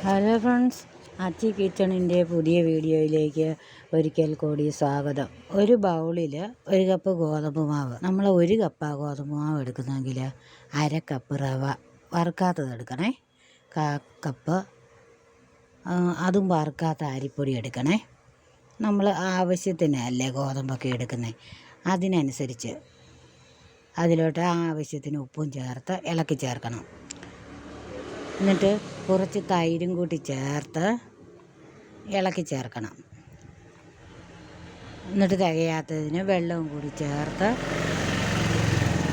Hello friends, അച്ചി കിച്ചണിൻ്റെ പുതിയ വീഡിയോയിലേക്ക് ഒരിക്കൽ കൂടി സ്വാഗതം. ഒരു ബൗളിൽ 1 കപ്പ് ഗോതമ്പ് മാവ്, നമ്മൾ 1 കപ്പാണ് ഗോതമ്പ് മാവ് എടുക്കുന്നതെങ്കിൽ 1/2 കപ്പ് റവ വറുക്കാത്തത് എടുക്കണേ. 1/4 കപ്പ് അതും വറുക്കാത്ത അരിപ്പൊടി എടുക്കണേ. നമ്മൾ ആവശ്യത്തിനല്ലേ ഗോതമ്പൊക്കെ എടുക്കുന്നത്, അതിനനുസരിച്ച് അതിലോട്ട് ആവശ്യത്തിന് ഉപ്പും ചേർത്ത് ഇളക്കി ചേർക്കണം. എന്നിട്ട് കുറച്ച് തൈരും കൂട്ടി ചേർത്ത് ഇളക്കി ചേർക്കണം. എന്നിട്ട് തികയാത്തതിന് വെള്ളവും കൂടി ചേർത്ത്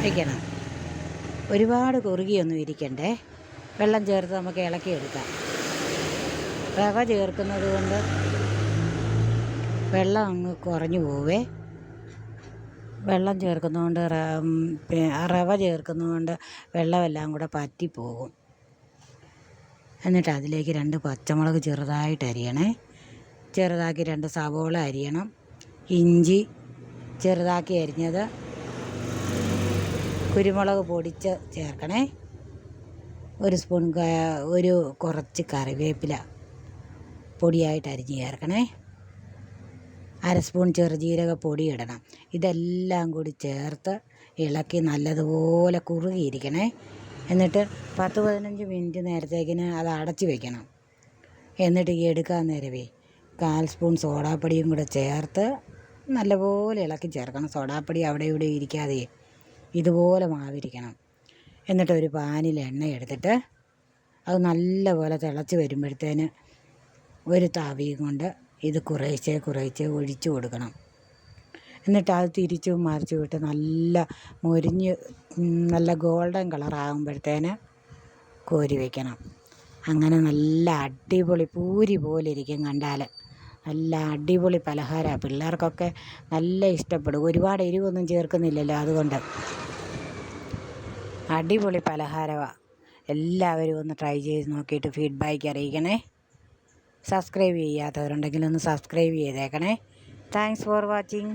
വയ്ക്കണം. ഒരുപാട് കുറുകിയൊന്നും ഇരിക്കണ്ടേ, വെള്ളം ചേർത്ത് നമുക്ക് ഇളക്കിയെടുക്കാം. റവ ചേർക്കുന്നത് കൊണ്ട് വെള്ളം അങ്ങ് കുറഞ്ഞു പോവേ. വെള്ളം ചേർക്കുന്നതുകൊണ്ട് റവ ചേർക്കുന്നതുകൊണ്ട് വെള്ളമെല്ലാം കൂടെ പറ്റിപ്പോകും. എന്നിട്ട് അതിലേക്ക് 2 പച്ചമുളക് ചെറുതായിട്ട് അരിയണേ. ചെറുതാക്കി 2 സവോള അരിയണം. ഇഞ്ചി ചെറുതാക്കി അരിഞ്ഞത്, കുരുമുളക് പൊടിച്ച് ചേർക്കണേ. 1 സ്പൂൺ കുറച്ച് കറിവേപ്പില പൊടിയായിട്ട് അരിഞ്ഞ് ചേർക്കണേ. 1/2 സ്പൂൺ ചെറുജീരക പൊടി ഇടണം. ഇതെല്ലാം കൂടി ചേർത്ത് ഇളക്കി നല്ലതുപോലെ കുറുകിയിരിക്കണേ. എന്നിട്ട് 10-15 മിനിറ്റ് നേരത്തേക്കിന് അത് അടച്ച് വയ്ക്കണം. എന്നിട്ട് ഈ എടുക്കാൻ നേരവേ 1/4 സ്പൂൺ സോഡാപ്പൊടിയും കൂടെ ചേർത്ത് നല്ലപോലെ ഇളക്കി ചേർക്കണം. സോഡാപ്പൊടി അവിടെ ഇവിടെ ഇരിക്കാതെ ഇതുപോലെ മാവിരിക്കണം. എന്നിട്ട് ഒരു പാനിൽ എണ്ണ എടുത്തിട്ട് അത് നല്ലപോലെ തിളച്ച് വരുമ്പോഴത്തേന് ഒരു തവിയും കൊണ്ട് ഇത് കുറേശ്ശെ ഒഴിച്ചു കൊടുക്കണം. എന്നിട്ട് അത് തിരിച്ചും മറിച്ചു വിട്ട് നല്ല മൊരിഞ്ഞ് നല്ല ഗോൾഡൻ കളറാകുമ്പോഴത്തേന് കോരി വയ്ക്കണം. അങ്ങനെ നല്ല അടിപൊളി പൂരി പോലെ ഇരിക്കും കണ്ടാൽ. നല്ല അടിപൊളി പലഹാരമാണ്. പിള്ളേർക്കൊക്കെ നല്ല ഇഷ്ടപ്പെടും. ഒരുപാട് എരിവൊന്നും ചേർക്കുന്നില്ലല്ലോ, അതുകൊണ്ട് അടിപൊളി പലഹാരമാണ്. എല്ലാവരും ഒന്ന് ട്രൈ ചെയ്ത് നോക്കിയിട്ട് ഫീഡ്ബാക്ക് അറിയിക്കണേ. സബ്സ്ക്രൈബ് ചെയ്യാത്തവരുണ്ടെങ്കിൽ ഒന്ന് സബ്സ്ക്രൈബ് ചെയ്തേക്കണേ. Thanks for watching.